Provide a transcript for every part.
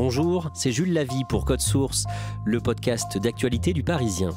Bonjour, c'est Jules Lavie pour Code Source, le podcast d'actualité du Parisien.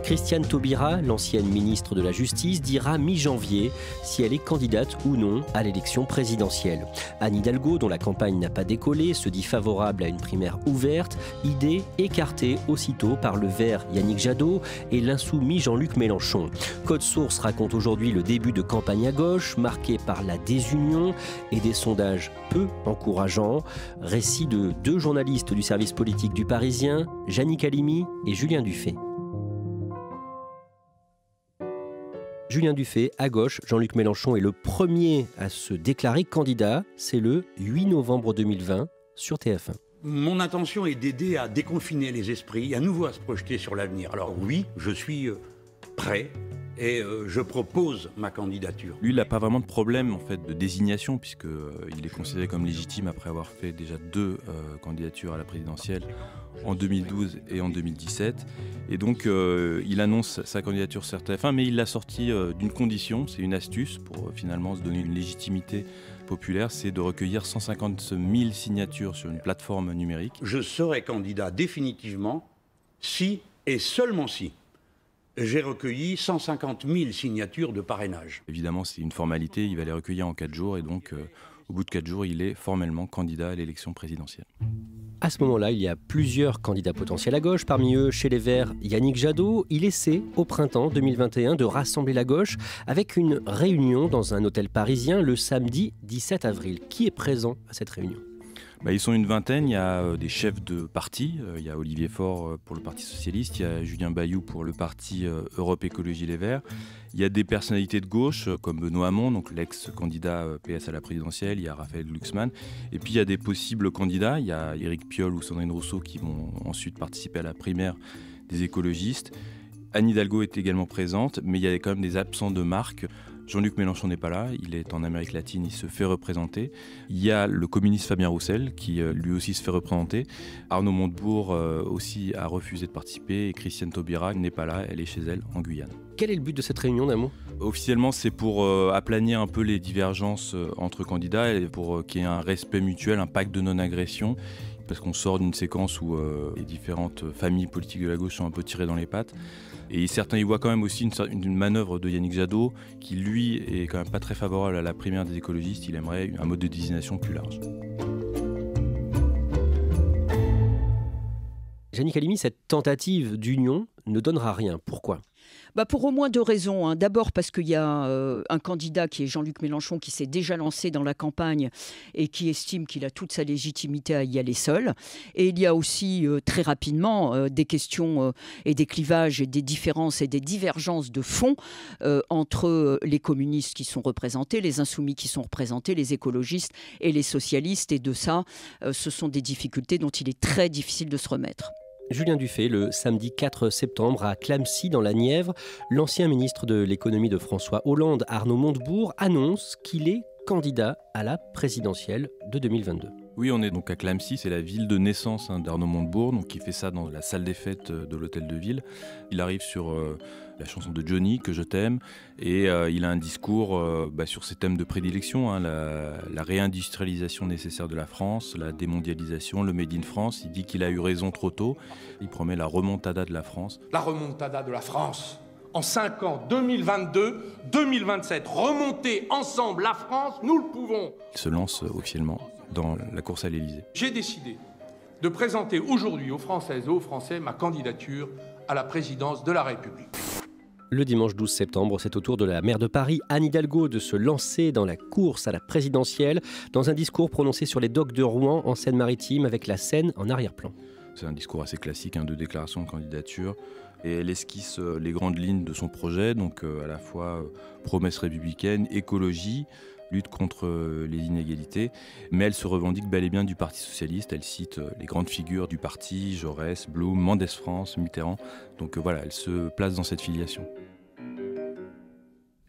Christiane Taubira, l'ancienne ministre de la Justice, dira mi-janvier si elle est candidate ou non à l'élection présidentielle. Anne Hidalgo, dont la campagne n'a pas décollé, se dit favorable à une primaire ouverte, idée écartée aussitôt par le vert Yannick Jadot et l'insoumis Jean-Luc Mélenchon. Code Source raconte aujourd'hui le début de campagne à gauche, marqué par la désunion et des sondages peu encourageants. Récit de deux journalistes du service politique du Parisien, Jannick Halimi et Julien Dufay. Julien Dufay, à gauche, Jean-Luc Mélenchon est le premier à se déclarer candidat. C'est le 8 novembre 2020 sur TF1. Mon intention est d'aider à déconfiner les esprits, à nouveau à se projeter sur l'avenir. Alors oui, je suis prêt et je propose ma candidature. Lui, il n'a pas vraiment de problème en fait, de désignation, puisqu'il est considéré comme légitime après avoir fait déjà deux candidatures à la présidentielle en 2012 et en 2017. Et donc, il annonce sa candidature sur TF1, mais il l'a sorti d'une condition, c'est une astuce pour finalement se donner une légitimité populaire, c'est de recueillir 150 000 signatures sur une plateforme numérique. Je serai candidat définitivement si, et seulement si, j'ai recueilli 150 000 signatures de parrainage. Évidemment, c'est une formalité, il va les recueillir en 4 jours et donc au bout de 4 jours, il est formellement candidat à l'élection présidentielle. À ce moment-là, il y a plusieurs candidats potentiels à gauche. Parmi eux, chez les Verts, Yannick Jadot. Il essaie, au printemps 2021, de rassembler la gauche avec une réunion dans un hôtel parisien le samedi 17 avril. Qui est présent à cette réunion ? Ils sont une vingtaine, il y a des chefs de parti, il y a Olivier Faure pour le Parti Socialiste, il y a Julien Bayou pour le Parti Europe Écologie Les Verts, il y a des personnalités de gauche comme Benoît Hamon, donc l'ex-candidat PS à la présidentielle, il y a Raphaël Glucksmann, et puis il y a des possibles candidats, il y a Éric Piolle ou Sandrine Rousseau qui vont ensuite participer à la primaire des écologistes. Anne Hidalgo est également présente, mais il y a quand même des absents de marque. Jean-Luc Mélenchon n'est pas là, il est en Amérique latine, il se fait représenter. Il y a le communiste Fabien Roussel qui lui aussi se fait représenter. Arnaud Montebourg aussi a refusé de participer et Christiane Taubira n'est pas là, elle est chez elle en Guyane. Quel est le but de cette réunion, d'un mot ? Officiellement, c'est pour aplanir un peu les divergences entre candidats et pour qu'il y ait un respect mutuel, un pacte de non-agression. Parce qu'on sort d'une séquence où les différentes familles politiques de la gauche sont un peu tirées dans les pattes. Et certains y voient quand même aussi une manœuvre de Yannick Jadot qui, lui, est quand même pas très favorable à la primaire des écologistes. Il aimerait un mode de désignation plus large. Jannick Halimi, cette tentative d'union ne donnera rien. Pourquoi ? Pour au moins deux raisons. D'abord parce qu'il y a un candidat qui est Jean-Luc Mélenchon qui s'est déjà lancé dans la campagne et qui estime qu'il a toute sa légitimité à y aller seul. Et il y a aussi très rapidement des questions et des clivages et des différences et des divergences de fond entre les communistes qui sont représentés, les insoumis qui sont représentés, les écologistes et les socialistes. Et de ça, ce sont des difficultés dont il est très difficile de se remettre. Julien Dufay, le samedi 4 septembre à Clamecy dans la Nièvre, l'ancien ministre de l'économie de François Hollande, Arnaud Montebourg, annonce qu'il est candidat à la présidentielle de 2022. Oui, on est donc à Clamecy, c'est la ville de naissance d'Arnaud Montebourg, donc il fait ça dans la salle des fêtes de l'hôtel de ville. Il arrive sur la chanson de Johnny, Que je t'aime, et il a un discours sur ses thèmes de prédilection, la réindustrialisation nécessaire de la France, la démondialisation, le Made in France. Il dit qu'il a eu raison trop tôt, il promet la remontada de la France. La remontada de la France en 5 ans, 2022, 2027, remonter ensemble la France, nous le pouvons. Il se lance officiellement dans la course à l'Élysée. J'ai décidé de présenter aujourd'hui aux Françaises et aux Français ma candidature à la présidence de la République. Le dimanche 12 septembre, c'est au tour de la maire de Paris, Anne Hidalgo, de se lancer dans la course à la présidentielle dans un discours prononcé sur les docks de Rouen en Seine-Maritime avec la Seine en arrière-plan. C'est un discours assez classique de déclaration de candidature et elle esquisse les grandes lignes de son projet, donc à la fois promesse républicaine, écologie, lutte contre les inégalités, mais elle se revendique bel et bien du Parti Socialiste. Elle cite les grandes figures du parti, Jaurès, Blum, Mendès France, Mitterrand. Donc voilà, elle se place dans cette filiation.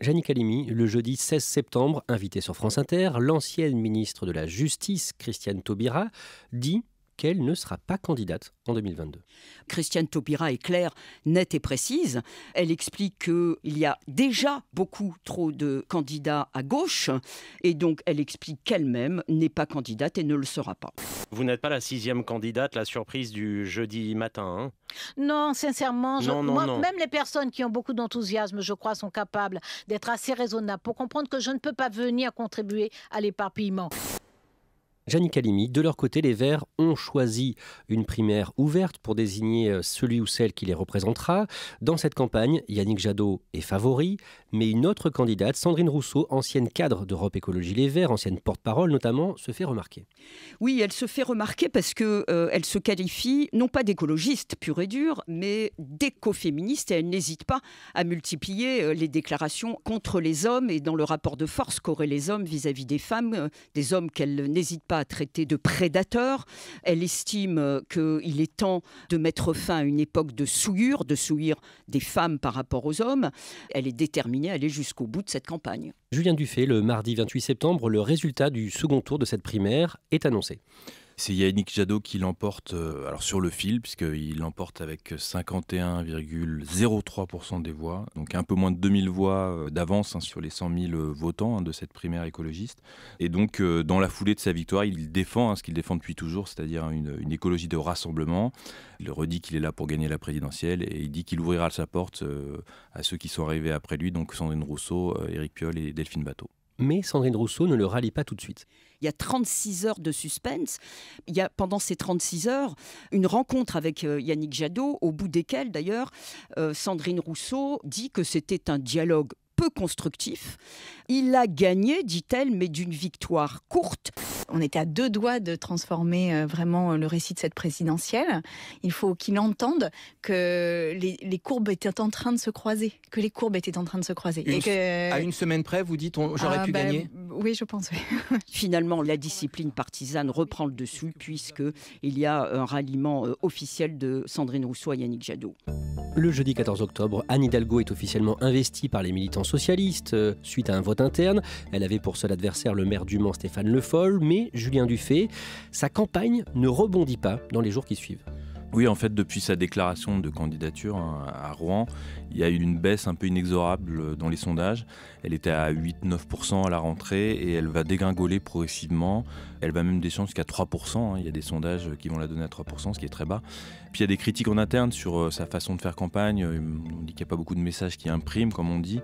Jannick Halimi, le jeudi 16 septembre, invité sur France Inter, l'ancienne ministre de la Justice, Christiane Taubira, dit qu'elle ne sera pas candidate en 2022. Christiane Taubira est claire, nette et précise. Elle explique qu'il y a déjà beaucoup trop de candidats à gauche et donc elle explique qu'elle-même n'est pas candidate et ne le sera pas. Vous n'êtes pas la 6e candidate, la surprise du jeudi matin, hein ? Non, sincèrement, Non. même les personnes qui ont beaucoup d'enthousiasme, je crois, sont capables d'être assez raisonnables pour comprendre que je ne peux pas venir contribuer à l'éparpillement. Jannick Halimi, de leur côté, les Verts ont choisi une primaire ouverte pour désigner celui ou celle qui les représentera. Dans cette campagne, Yannick Jadot est favori, mais une autre candidate, Sandrine Rousseau, ancienne cadre d'Europe Écologie Les Verts, ancienne porte-parole notamment, se fait remarquer. Oui, elle se fait remarquer parce qu'elle se qualifie non pas d'écologiste pure et dure, mais d'écoféministe et elle n'hésite pas à multiplier les déclarations contre les hommes et dans le rapport de force qu'auraient les hommes vis-à-vis des femmes, des hommes qu'elle n'hésite pas à traiter de prédateurs. Elle estime qu'il est temps de mettre fin à une époque de souillure des femmes par rapport aux hommes. Elle est déterminée à aller jusqu'au bout de cette campagne. Julien Dufay, le mardi 28 septembre, le résultat du second tour de cette primaire est annoncé. C'est Yannick Jadot qui l'emporte sur le fil, puisqu'il l'emporte avec 51,03% des voix, donc un peu moins de 2000 voix d'avance sur les 100 000 votants de cette primaire écologiste. Et donc, dans la foulée de sa victoire, il défend ce qu'il défend depuis toujours, c'est-à-dire une écologie de rassemblement. Il redit qu'il est là pour gagner la présidentielle et il dit qu'il ouvrira sa porte à ceux qui sont arrivés après lui, donc Sandrine Rousseau, Éric Piolle et Delphine Batho. Mais Sandrine Rousseau ne le rallie pas tout de suite. Il y a 36 heures de suspense. Il y a pendant ces 36 heures une rencontre avec Yannick Jadot, au bout desquelles d'ailleurs Sandrine Rousseau dit que c'était un dialogue peu constructif. Il a gagné, dit-elle, mais d'une victoire courte. On était à 2 doigts de transformer vraiment le récit de cette présidentielle. Il faut qu'il entende que les courbes étaient en train de se croiser. À une semaine près, vous dites j'aurais pu gagner ? Oui, je pense, oui. Finalement, la discipline partisane reprend le dessus puisqu'il y a un ralliement officiel de Sandrine Rousseau à Yannick Jadot. Le jeudi 14 octobre, Anne Hidalgo est officiellement investie par les militants socialistes suite à un vote interne. Elle avait pour seul adversaire le maire du Mans, Stéphane Le Foll, mais Julien Dufay, sa campagne ne rebondit pas dans les jours qui suivent. Oui, en fait, depuis sa déclaration de candidature à Rouen, il y a eu une baisse un peu inexorable dans les sondages. Elle était à 8-9% à la rentrée et elle va dégringoler progressivement. Elle va même descendre jusqu'à 3%. Il y a des sondages qui vont la donner à 3%, ce qui est très bas. Puis il y a des critiques en interne sur sa façon de faire campagne. On dit qu'il n'y a pas beaucoup de messages qui impriment, comme on dit.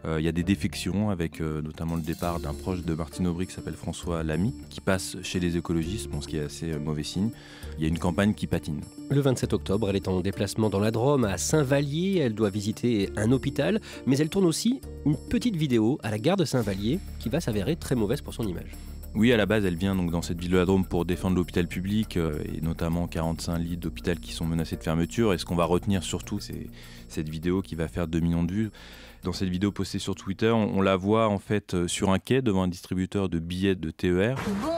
Il y a des défections avec notamment le départ d'un proche de Martine Aubry qui s'appelle François Lamy, qui passe chez les écologistes, ce qui est assez mauvais signe. Il y a une campagne qui patine. Le 27 octobre, elle est en déplacement dans la Drôme, à Saint-Vallier. Elle doit visiter un hôpital, mais elle tourne aussi une petite vidéo à la gare de Saint-Vallier qui va s'avérer très mauvaise pour son image. Oui, à la base, elle vient donc dans cette ville de la Drôme pour défendre l'hôpital public et notamment 45 lits d'hôpital qui sont menacés de fermeture. Et ce qu'on va retenir surtout, c'est cette vidéo qui va faire 2 millions de vues. Dans cette vidéo postée sur Twitter, on la voit en fait sur un quai devant un distributeur de billets de TER. Bon,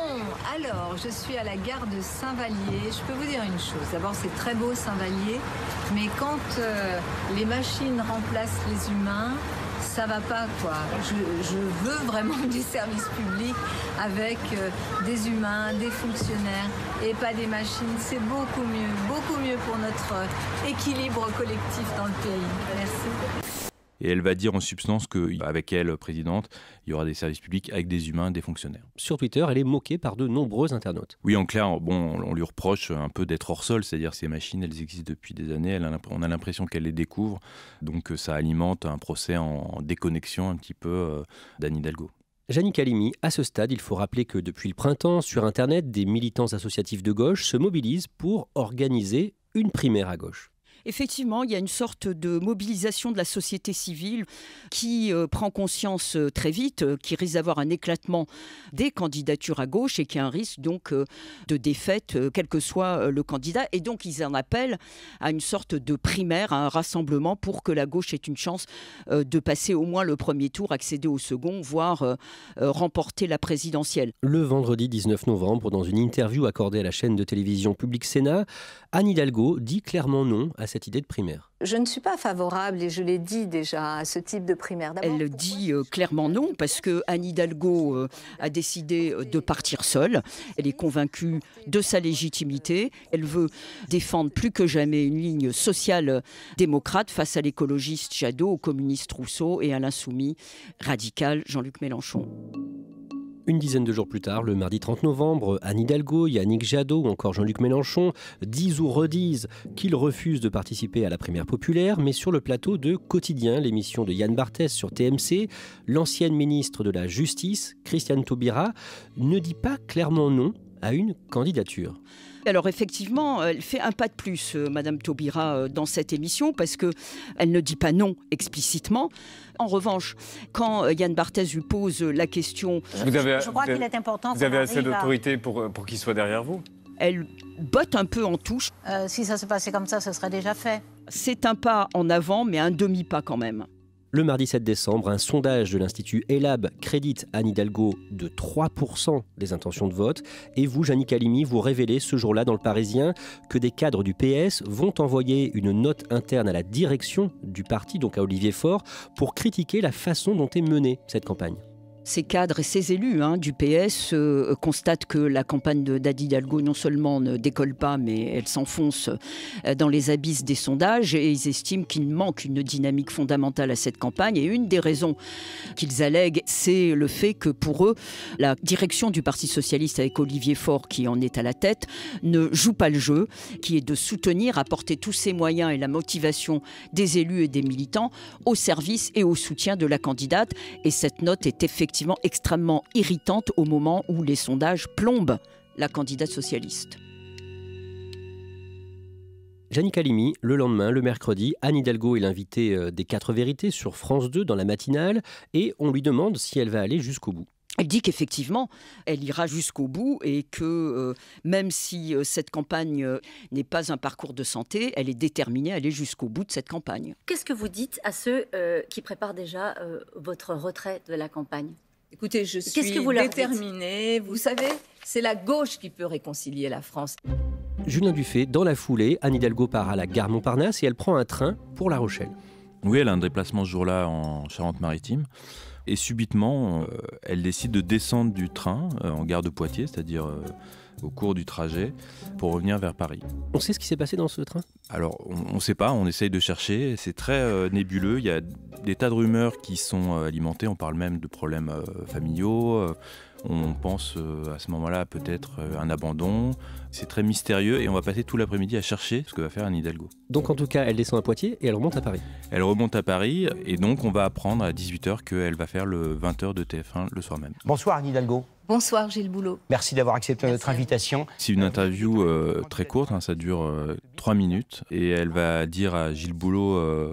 alors, je suis à la gare de Saint-Vallier. Je peux vous dire une chose. D'abord, c'est très beau Saint-Vallier, mais quand les machines remplacent les humains, ça va pas, quoi. Je veux vraiment du service public avec des humains, des fonctionnaires et pas des machines. C'est beaucoup mieux pour notre équilibre collectif dans le pays. Merci. Et elle va dire en substance qu'avec elle, présidente, il y aura des services publics avec des humains, des fonctionnaires. Sur Twitter, elle est moquée par de nombreux internautes. Oui, en clair, on lui reproche un peu d'être hors sol, c'est-à-dire ces machines, elles existent depuis des années, on a l'impression qu'elle les découvre, donc ça alimente un procès en déconnexion un petit peu d'Anne Hidalgo. Jannick Halimi, à ce stade, il faut rappeler que depuis le printemps, sur Internet, des militants associatifs de gauche se mobilisent pour organiser une primaire à gauche. Effectivement, il y a une sorte de mobilisation de la société civile qui prend conscience très vite, qui risque d'avoir un éclatement des candidatures à gauche et qui a un risque donc de défaite, quel que soit le candidat. Et donc, ils en appellent à une sorte de primaire, à un rassemblement pour que la gauche ait une chance de passer au moins le premier tour, accéder au second, voire remporter la présidentielle. Le vendredi 19 novembre, dans une interview accordée à la chaîne de télévision Public Sénat, Anne Hidalgo dit clairement non à cette cette idée de primaire. Je ne suis pas favorable, et je l'ai dit déjà, à ce type de primaire. Elle dit clairement non, parce que Anne Hidalgo a décidé de partir seule. Elle est convaincue de sa légitimité. Elle veut défendre plus que jamais une ligne social-démocrate face à l'écologiste Jadot, au communiste Rousseau et à l'insoumis radical Jean-Luc Mélenchon. Une dizaine de jours plus tard, le mardi 30 novembre, Anne Hidalgo, Yannick Jadot ou encore Jean-Luc Mélenchon disent ou redisent qu'ils refusent de participer à la primaire populaire, mais sur le plateau de Quotidien, l'émission de Yann Barthès sur TMC, l'ancienne ministre de la Justice, Christiane Taubira, ne dit pas clairement non à une candidature. Alors effectivement, elle fait un pas de plus, Madame Taubira, dans cette émission, parce qu'elle ne dit pas non explicitement. En revanche, quand Yann Barthès lui pose la question... Je crois qu'il est important... Vous avez assez d'autorité pour qu'il soit derrière vous ? Elle botte un peu en touche. Si ça se passait comme ça, ce serait déjà fait. C'est un pas en avant, mais un demi-pas quand même. Le mardi 7 décembre, un sondage de l'Institut Elab crédite Anne Hidalgo de 3% des intentions de vote. Et vous, Jannick Halimi, vous révélez ce jour-là dans Le Parisien que des cadres du PS vont envoyer une note interne à la direction du parti, donc à Olivier Faure, pour critiquer la façon dont est menée cette campagne. Ces cadres et ces élus du PS constatent que la campagne d'Anne Hidalgo non seulement ne décolle pas, mais elle s'enfonce dans les abysses des sondages, et ils estiment qu'il manque une dynamique fondamentale à cette campagne. Et une des raisons qu'ils allèguent, c'est le fait que pour eux, la direction du Parti socialiste, avec Olivier Faure qui en est à la tête, ne joue pas le jeu, qui est de soutenir, apporter tous ses moyens et la motivation des élus et des militants au service et au soutien de la candidate. Et cette note est effectivement extrêmement irritante au moment où les sondages plombent la candidate socialiste. Jannick Halimi, le lendemain, le mercredi, Anne Hidalgo est l'invitée des 4 vérités sur France 2 dans la matinale et on lui demande si elle va aller jusqu'au bout. Elle dit qu'effectivement, elle ira jusqu'au bout et que même si cette campagne n'est pas un parcours de santé, elle est déterminée à aller jusqu'au bout de cette campagne. Qu'est-ce que vous dites à ceux qui préparent déjà votre retrait de la campagne ? Écoutez, je suis déterminée. Vous savez, c'est la gauche qui peut réconcilier la France. Julien Dufay, dans la foulée, Anne Hidalgo part à la gare Montparnasse et elle prend un train pour La Rochelle. Oui, elle a un déplacement ce jour-là en Charente-Maritime. Et subitement, elle décide de descendre du train en gare de Poitiers, c'est-à-dire au cours du trajet, pour revenir vers Paris. On sait ce qui s'est passé dans ce train ? Alors, on ne sait pas, on essaye de chercher. C'est très nébuleux. Il y a des tas de rumeurs qui sont alimentées. On parle même de problèmes familiaux. On pense à ce moment-là peut-être un abandon. C'est très mystérieux et on va passer tout l'après-midi à chercher ce que va faire Anne Hidalgo. Donc en tout cas, elle descend à Poitiers et elle remonte à Paris. Elle remonte à Paris et donc on va apprendre à 18h qu'elle va faire le 20h de TF1 le soir même. Bonsoir Anne Hidalgo. Bonsoir Gilles Boulot. Merci d'avoir accepté notre invitation. C'est une interview très courte, ça dure 3 minutes et elle va dire à Gilles Boulot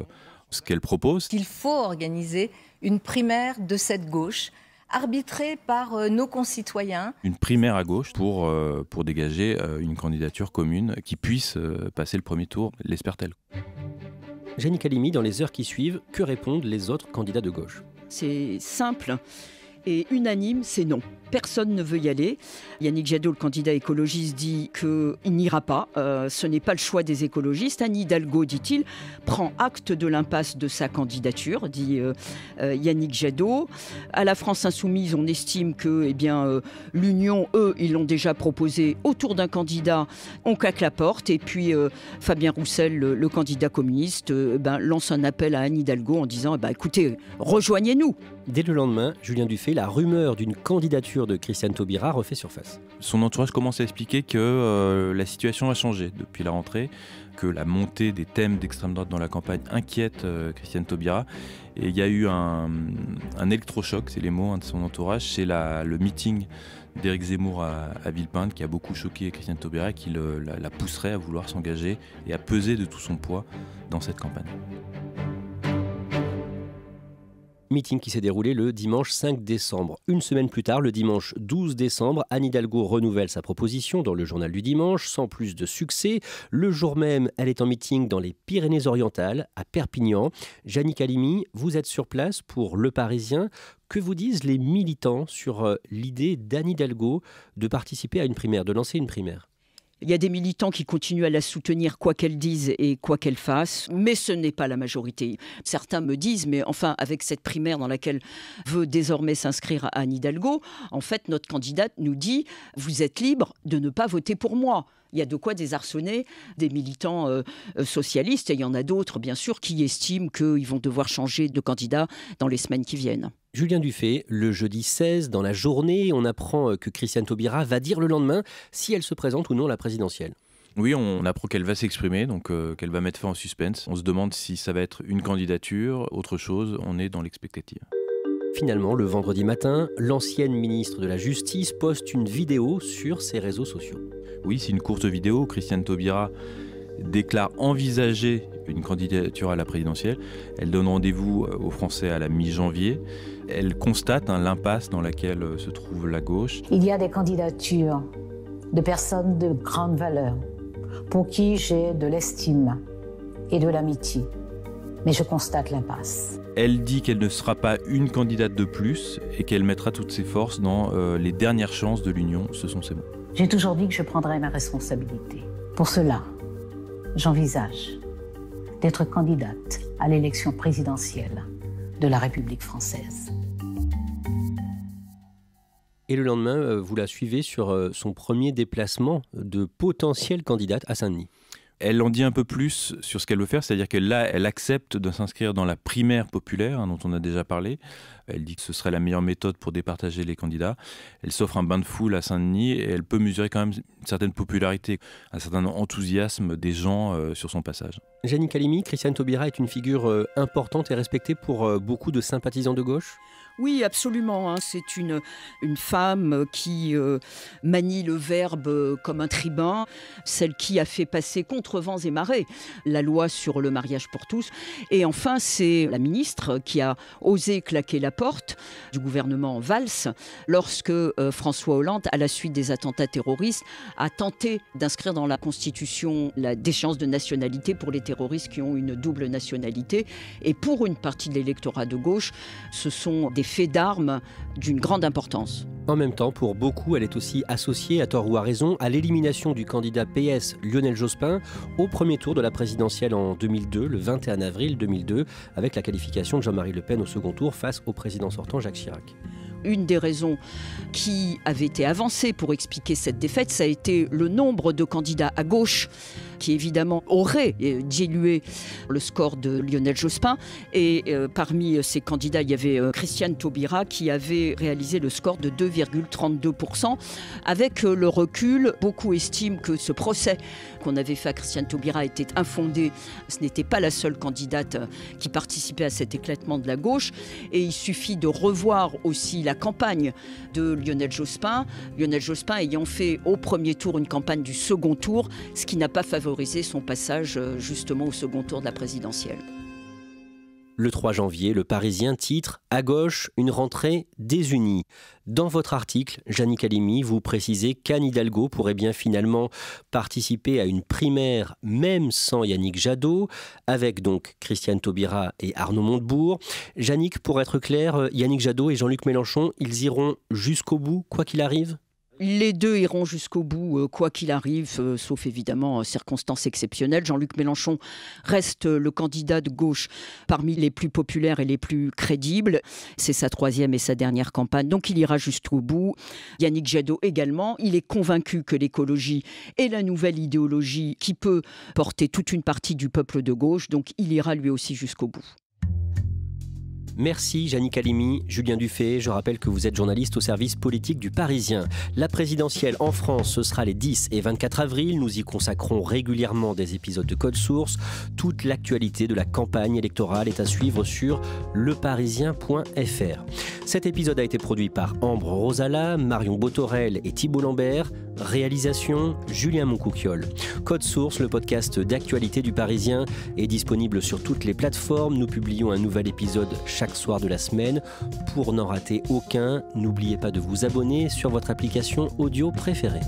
ce qu'elle propose. Il faut organiser une primaire de cette gauche arbitrée par nos concitoyens. Une primaire à gauche pour dégager une candidature commune qui puisse passer le premier tour, l'espère-t-elle. Jannick Halimi, dans les heures qui suivent, que répondent les autres candidats de gauche ? C'est simple et unanime, c'est non. Personne ne veut y aller. Yannick Jadot, le candidat écologiste, dit qu'il n'ira pas. Ce n'est pas le choix des écologistes. Anne Hidalgo, dit-il, prend acte de l'impasse de sa candidature, dit Yannick Jadot. À la France Insoumise, on estime que l'Union, eux, ils l'ont déjà proposé autour d'un candidat. On claque la porte. Et puis Fabien Roussel, le candidat communiste, lance un appel à Anne Hidalgo en disant écoutez, rejoignez-nous. Dès le lendemain, Julien Dufay, la rumeur d'une candidature de Christiane Taubira refait surface. Son entourage commence à expliquer que la situation a changé depuis la rentrée, que la montée des thèmes d'extrême droite dans la campagne inquiète Christiane Taubira. Et il y a eu un électrochoc, c'est les mots de son entourage, c'est le meeting d'Éric Zemmour à Villepinte qui a beaucoup choqué Christiane Taubira et qui la pousserait à vouloir s'engager et à peser de tout son poids dans cette campagne. Meeting qui s'est déroulé le dimanche 5 décembre. Une semaine plus tard, le dimanche 12 décembre, Anne Hidalgo renouvelle sa proposition dans le journal du dimanche, sans plus de succès. Le jour même, elle est en meeting dans les Pyrénées-Orientales, à Perpignan. Jannick Halimi, vous êtes sur place pour Le Parisien. Que vous disent les militants sur l'idée d'Anne Hidalgo de participer à une primaire, de lancer une primaire ? Il y a des militants qui continuent à la soutenir quoi qu'elle dise et quoi qu'elle fasse, mais ce n'est pas la majorité. Certains me disent, mais enfin, avec cette primaire dans laquelle veut désormais s'inscrire Anne Hidalgo, en fait, notre candidate nous dit « Vous êtes libre de ne pas voter pour moi ». Il y a de quoi désarçonner des militants socialistes, et il y en a d'autres, bien sûr, qui estiment qu'ils vont devoir changer de candidat dans les semaines qui viennent. Julien Dufay, le jeudi 16, dans la journée, on apprend que Christiane Taubira va dire le lendemain si elle se présente ou non à la présidentielle. Oui, on apprend qu'elle va s'exprimer, donc qu'elle va mettre fin au suspense. On se demande si ça va être une candidature, autre chose, on est dans l'expectative. Finalement, le vendredi matin, l'ancienne ministre de la Justice poste une vidéo sur ses réseaux sociaux. Oui, c'est une courte vidéo. Christiane Taubira déclare envisager une candidature à la présidentielle. Elle donne rendez-vous aux Français à la mi-janvier. Elle constate l'impasse dans laquelle se trouve la gauche. Il y a des candidatures de personnes de grande valeur pour qui j'ai de l'estime et de l'amitié. Mais je constate l'impasse. Elle dit qu'elle ne sera pas une candidate de plus et qu'elle mettra toutes ses forces dans les dernières chances de l'Union. Ce sont ses mots. J'ai toujours dit que je prendrais ma responsabilité. Pour cela, j'envisage d'être candidate à l'élection présidentielle de la République française. Et le lendemain, vous la suivez sur son premier déplacement de potentielle candidate à Saint-Denis. Elle en dit un peu plus sur ce qu'elle veut faire, c'est-à-dire qu'elle accepte de s'inscrire dans la primaire populaire dont on a déjà parlé. Elle dit que ce serait la meilleure méthode pour départager les candidats. Elle s'offre un bain de foule à Saint-Denis et elle peut mesurer quand même une certaine popularité, un certain enthousiasme des gens sur son passage. Jannick Halimi, Christiane Taubira est une figure importante et respectée pour beaucoup de sympathisants de gauche. Oui, absolument. C'est une femme qui manie le verbe comme un tribun, celle qui a fait passer contre vents et marées la loi sur le mariage pour tous. Et enfin, c'est la ministre qui a osé claquer la porte du gouvernement Valls lorsque François Hollande, à la suite des attentats terroristes, a tenté d'inscrire dans la Constitution la déchéance de nationalité pour les terroristes qui ont une double nationalité. Et pour une partie de l'électorat de gauche, ce sont des faits d'armes d'une grande importance. En même temps, pour beaucoup, elle est aussi associée, à tort ou à raison, à l'élimination du candidat PS Lionel Jospin au premier tour de la présidentielle en 2002, le 21 avril 2002, avec la qualification de Jean-Marie Le Pen au second tour face au président sortant Jacques Chirac. Une des raisons qui avait été avancée pour expliquer cette défaite, ça a été le nombre de candidats à gauche qui évidemment auraient dilué le score de Lionel Jospin. Et parmi ces candidats, il y avait Christiane Taubira qui avait réalisé le score de 2,32%. Avec le recul, beaucoup estiment que ce procès qu'on avait fait à Christiane Taubira était infondé. Ce n'était pas la seule candidate qui participait à cet éclatement de la gauche. Et il suffit de revoir aussi la campagne de Lionel Jospin ayant fait au premier tour une campagne du second tour, ce qui n'a pas favorisé son passage justement au second tour de la présidentielle. Le 3 janvier, le Parisien titre « À gauche, une rentrée désunie ». Dans votre article, Jannick Halimi, vous précisez qu'Anne Hidalgo pourrait bien finalement participer à une primaire même sans Yannick Jadot, avec donc Christiane Taubira et Arnaud Montebourg. Jannick, pour être clair, Yannick Jadot et Jean-Luc Mélenchon, ils iront jusqu'au bout, quoi qu'il arrive ? Les deux iront jusqu'au bout, quoi qu'il arrive, sauf évidemment circonstances exceptionnelles. Jean-Luc Mélenchon reste le candidat de gauche parmi les plus populaires et les plus crédibles. C'est sa troisième et sa dernière campagne, donc il ira jusqu'au bout. Yannick Jadot également, il est convaincu que l'écologie est la nouvelle idéologie qui peut porter toute une partie du peuple de gauche, donc il ira lui aussi jusqu'au bout. Merci Jannick Halimi, Julien Dufay. Je rappelle que vous êtes journaliste au service politique du Parisien. La présidentielle en France, ce sera les 10 et 24 avril. Nous y consacrons régulièrement des épisodes de Code Source. Toute l'actualité de la campagne électorale est à suivre sur leparisien.fr. Cet épisode a été produit par Ambre Rosala, Marion Botorel et Thibault Lambert. Réalisation, Julien Moncouquiol. Code Source, le podcast d'actualité du Parisien, est disponible sur toutes les plateformes. Nous publions un nouvel épisode chaque soir de la semaine. Pour n'en rater aucun, n'oubliez pas de vous abonner sur votre application audio préférée.